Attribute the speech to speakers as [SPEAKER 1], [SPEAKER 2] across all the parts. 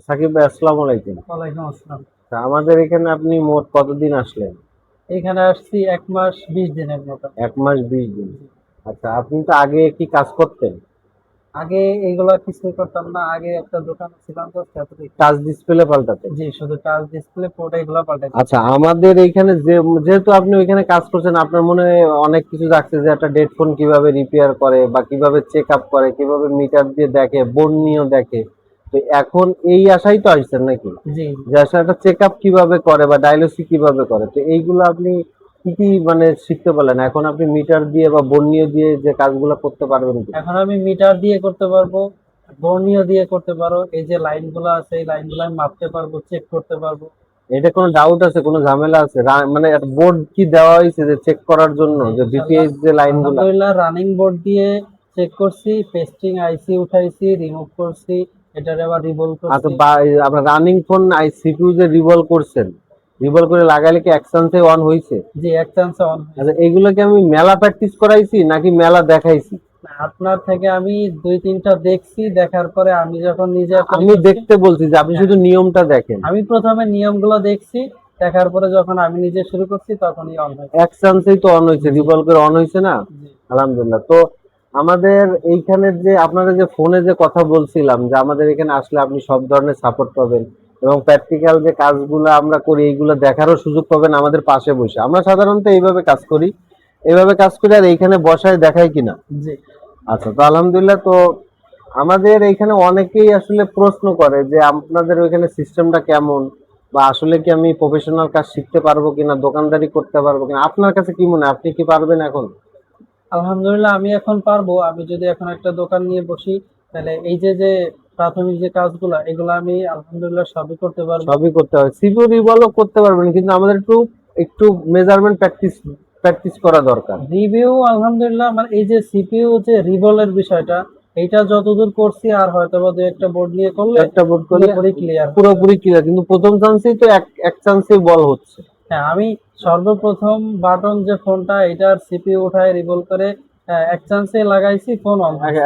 [SPEAKER 1] সাকিব ভাই, আসসালামু আলাইকুম।
[SPEAKER 2] ওয়ালাইকুম আসসালাম।
[SPEAKER 1] আমাদের এখানে আপনি মোট কতদিন আসলেন?
[SPEAKER 2] এখানে আসছি ১ মাস ২০ দিনের মতো।
[SPEAKER 1] 1 মাস 20 দিন। আচ্ছা, আপনি তো আগে কি কাজ করতেন?
[SPEAKER 2] আগে এইগুলা কিছুই করতাম না। আগে একটা দোকানে ছিলাম তো এতটুকু।
[SPEAKER 1] Touch display পাল্টাতেন?
[SPEAKER 2] জি, শুধু টাচ ডিসপ্লে পোর্ট এগুলা পাল্টাইতাম।
[SPEAKER 1] আচ্ছা, আমাদের এইখানে যেহেতু আপনি ওইখানে কাজ করছেন, আপনার মনে হয় অনেক কিছু জানছে যে একটা ডেড ফোন কিভাবে রিপেয়ার করে বা কিভাবে চেক আপ করে, কিভাবে মিটার দিয়ে দেখে, বোর্ড নিয়েও দেখে। তো এখন এই আশাই তো আসছেন নাকি,
[SPEAKER 2] জি,
[SPEAKER 1] যে আসলে একটা চেক আপ কিভাবে করে বা ডায়াগনস্টিক কিভাবে করে? তো এইগুলো আপনি কি কি মানে শিখতে পারলেন? এখন আপনি মিটার দিয়ে বা বর্ণীয় দিয়ে যে কাজগুলো করতে পারবেন কি?
[SPEAKER 2] এখন আমি মিটার দিয়ে করতে পারবো, বর্নিও দিয়ে করতে পারো। এই যে লাইনগুলো আছে এই লাইনগুলো আমি মাপতে পারবো, চেক করতে পারবো।
[SPEAKER 1] এটা কোনো ডাউট আছে, কোনো ঝামেলা আছে? মানে বোর্ড কি দেওয়া হয়েছে যে চেক করার জন্য,
[SPEAKER 2] জি,
[SPEAKER 1] যে
[SPEAKER 2] ইনশাআল্লাহ।
[SPEAKER 1] বিপিএস যে লাইনগুলা?
[SPEAKER 2] আলহামদুলিল্লাহ রানিং বোর্ড দিয়ে চেক করছি, পেস্টিং আইসি উঠাইছি, রিমুভ করছি, এটারে আবার রিভলভ
[SPEAKER 1] আচ্ছা,
[SPEAKER 2] করছি।
[SPEAKER 1] আপনার রানিং ফোন সিপিইউ যে রিভলভ করছেন, রিভলভ করে লাগাইলে কি এক চান্সে অন হয়েছে?
[SPEAKER 2] জি, এক চান্সে অন
[SPEAKER 1] আচ্ছা,
[SPEAKER 2] হয়েছে।
[SPEAKER 1] এগুলো কি আমি মেলা প্র্যাকটিস করাইছি নাকি মেলা দেখাইছি?
[SPEAKER 2] আপনার থেকে আমি ২-৩টা দেখছি, দেখার পরে আমি যখন নিজে অ্যাপ্লাই
[SPEAKER 1] আমি
[SPEAKER 2] করছি।
[SPEAKER 1] দেখতে বলছি যে আপনি
[SPEAKER 2] হ্যাঁ,
[SPEAKER 1] শুধু নিয়মটা দেখেন।
[SPEAKER 2] আমি প্রথমে নিয়মগুলো দেখছি, দেখার পরে যখন আমি নিজে শুরু করছি তখনই অন হয়েছে।
[SPEAKER 1] এক চান্সেই তো অন হয়েছে,
[SPEAKER 2] জি,
[SPEAKER 1] রিভলভ করে অন হয়েছে না?
[SPEAKER 2] জি,
[SPEAKER 1] আলহামদুলিল্লাহ। তো আমাদের এইখানে যে আপনারা যে ফোনে যে কথা বলছিলাম যে আমাদের এখানে আসলে আপনি সব ধরনের সাপোর্ট পাবেন এবং প্র্যাকটিক্যাল যে কাজগুলো আমরা করি এইগুলো দেখারও সুযোগ পাবেন আমাদের পাশে বসে। আমরা সাধারণত এইভাবে কাজ করি, এইভাবে কাজ করি আর এইখানে বসায় দেখাই কিনা।
[SPEAKER 2] জি।
[SPEAKER 1] আচ্ছা, তো আলহামদুলিল্লাহ। তো আমাদের এইখানে অনেকেই আসলে প্রশ্ন করে যে আপনাদের ওইখানে সিস্টেমটা কেমন, বা আসলে কি আমি প্রফেশনাল কাজ শিখতে পারবো কিনা, দোকানদারি করতে পারবো কিনা। আপনার কাছে কি মনে হয়, আপনি কি পারবেন এখন?
[SPEAKER 2] আলহামদুলিল্লাহ আমি এখন পারবো। আমি যদি এখন একটা দোকান নিয়ে বসি, তাহলে এই যে প্রাথমিক যে কাজগুলা এগুলা আমি আলহামদুলিল্লাহ সবই করতে পারবো।
[SPEAKER 1] সবই করতে হবে, সিপিইউ রিভলভ করতে পারবেন, কিন্তু আমাদের একটু একটু মেজারমেন্ট প্র্যাকটিস প্র্যাকটিস করা দরকার।
[SPEAKER 2] রিভিউ আলহামদুলিল্লাহ মানে এই যে সিপিইউ যে রিভলের বিষয়টা, এইটা যতদূর করছি আর হয়তোবা দু একটা বোর্ড নিয়ে করলে
[SPEAKER 1] একটা বোর্ড করলে
[SPEAKER 2] পুরোপুরি ক্লিয়ার হয়ে যাবে।
[SPEAKER 1] পুরোপুরি ক্লিয়ার, কিন্তু প্রথম চান্সেই তো এক এক চান্সেই বল হচ্ছে।
[SPEAKER 2] হ্যাঁ, আমি সর্বপ্রথম বাটন যে ফোনটা এটার সিপিইউ উঠায় রিভলভ করে এক চান্সে লাগাইছি, ফোন অন হয়েছে।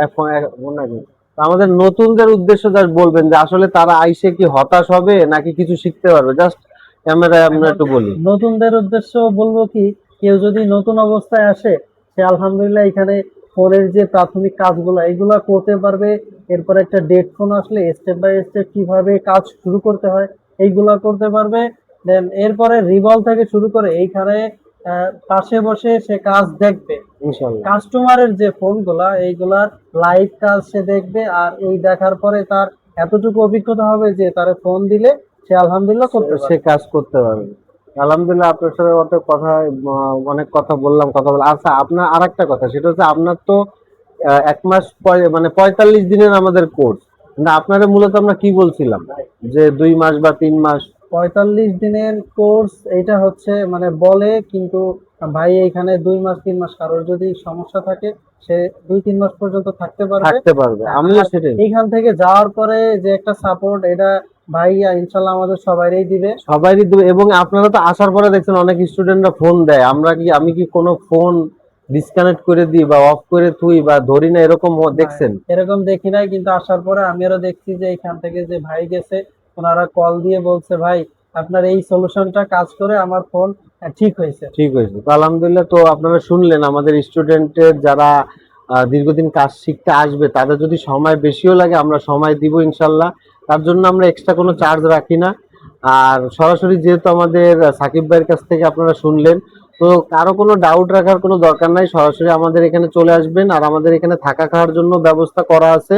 [SPEAKER 1] মনে হয়। তো আমাদের নতুনদের উদ্দেশ্য জাস্ট বলবেন যে আসলে তারা আইসে কি হতাশ হবে নাকি কিছু শিখতে পারবে, জাস্ট ক্যামেরায় আমরা
[SPEAKER 2] এখন
[SPEAKER 1] একটু বলি।
[SPEAKER 2] নতুনদের উদ্দেশ্য বলবো কি, কেউ যদি নতুন অবস্থায় আসে সে আলহামদুলিল্লাহ এখানে ফোনের যে প্রাথমিক কাজগুলো এগুলা করতে পারবে। এরপর একটা ডেট ফোন আসলে স্টেপ বাই স্টেপ কিভাবে কাজ শুরু করতে হয় এইগুলা করতে পারবে। দেন এরপরে রিভলভ থেকে শুরু করে এইখানে পাশে বসে সে কাজ দেখবে।
[SPEAKER 1] ইনশাল্লাহ।
[SPEAKER 2] কাস্টমারের যে ফোনগুলা এইগুলার লাইভ কাজ সে দেখবে, আর এই দেখার পরে তার এতটুকু অভিজ্ঞতা হবে যে তার ফোন দিলে সে আলহামদুলিল্লাহ করতে
[SPEAKER 1] সে
[SPEAKER 2] পারবে।
[SPEAKER 1] কাজ করতে পারবে। আলহামদুলিল্লাহ, আপনার সাথে অনেক কথা বললাম, কথা বলে। আচ্ছা, আপনার আর একটা কথা, সেটা হচ্ছে আপনার তো 1 মাস মানে 45 দিনের আমাদের কোর্স, কিন্তু আপনারা মূলত আমরা কি বলছিলাম যে 2 মাস বা 3 মাস।
[SPEAKER 2] ৪৫ দিনের কোর্স এইটা হচ্ছে মানে বলে, কিন্তু ভাই এখানে ২ মাস ৩ মাস কারোর যদি সমস্যা থাকে সে ২-৩ মাস পর্যন্ত থাকতে পারবে।
[SPEAKER 1] থাকতে পারবে, আমিও
[SPEAKER 2] আর
[SPEAKER 1] সেটাই।
[SPEAKER 2] এইখান থেকে যাওয়ার পরে যে একটা সাপোর্ট এটা ভাই ইনশাল্লাহ আমাদের সবাইরই দিবে।
[SPEAKER 1] সবাইই দেবে, এবং আপনারা তো আসার পরে দেখছেন অনেক স্টুডেন্টরা ফোন দেয়, আমি কি কোনো ফোন ডিসকানেক্ট করে দিই বা অফ করে থুই বা ধরি না, এরকম
[SPEAKER 2] না,
[SPEAKER 1] দেখছেন?
[SPEAKER 2] এরকম দেখি নাই, কিন্তু আসার পরে আমি আরো দেখছি যে এখান থেকে যে ভাই গেছে ওনারা কল দিয়ে বলছে ভাই আপনার এই সলিউশনটা কাজ করে আমার ফোন ঠিক হয়েছে।
[SPEAKER 1] ঠিক হয়েছে। তো আলহামদুলিল্লাহ। তো আপনারা শুনলেন আমাদের স্টুডেন্টের যারা দীর্ঘদিন কাজ শিখতে আসবে, তাদের যদি সময় বেশিও লাগে আমরা সময় দিব ইনশাল্লাহ। তার জন্য আমরা এক্সট্রা কোনো চার্জ রাখি না। আর সরাসরি যেহেতু আমাদের সাকিব ভাইয়ের কাছ থেকে আপনারা শুনলেন, তো কারো কোনো ডাউট রাখার কোনো দরকার নাই, সরাসরি আমাদের এখানে চলে আসবেন। আর আমাদের এখানে থাকা খাওয়ার জন্য ব্যবস্থা করা আছে।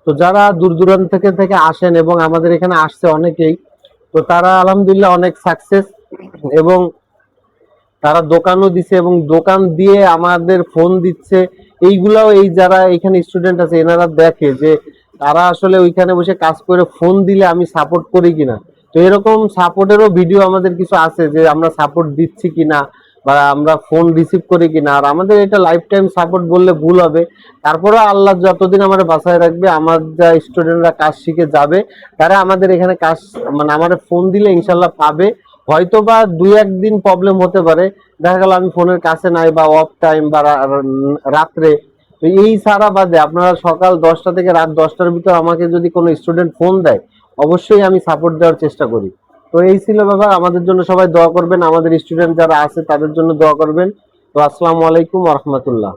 [SPEAKER 1] তো যারা দূর দূরান্ত থেকে আসেন এবং আমাদের এখানে আসছে অনেকেই, তো তারা আলহামদুলিল্লাহ অনেক সাকসেস, এবং তারা দোকানও দিছে এবং দোকান দিয়ে আমাদের ফোন দিচ্ছে। এইগুলাও এই যারা এখানে স্টুডেন্ট আছে এনারা দেখে যে তারা আসলে ওইখানে বসে কাজ করে ফোন দিলে আমি সাপোর্ট করি কিনা। তো এরকম সাপোর্টেরও ভিডিও আমাদের কিছু আছে যে আমরা সাপোর্ট দিচ্ছি কিনা বা আমরা ফোন রিসিভ করি কিনা। আর আমাদের এটা লাইফ টাইম সাপোর্ট বললে ভুল হবে। তারপরে আল্লাহ যতদিন আমার বাসায় রাখবে, আমার যা স্টুডেন্টরা কাজ শিখে যাবে তারা আমাদের এখানে কাজ মানে আমাদের ফোন দিলে ইনশাল্লাহ পাবে। হয়তো বা 2-1 দিন প্রবলেম হতে পারে, দেখা গেল আমি ফোনের কাছে নাই বা অফ টাইম বা রাত্রে। তো এই সারা বাদে আপনারা সকাল 10টা থেকে রাত 10টার ভিতর আমাকে যদি কোনো স্টুডেন্ট ফোন দেয়, অবশ্যই আমি সাপোর্ট দেওয়ার চেষ্টা করি। তো এই ছিল ব্যাপার, আমাদের জন্য সবাই দোয়া করবেন, আমাদের স্টুডেন্ট যারা আছে তাদের জন্য দোয়া করবেন। তো আসসালামু আলাইকুম ওয়া রাহমাতুল্লাহ।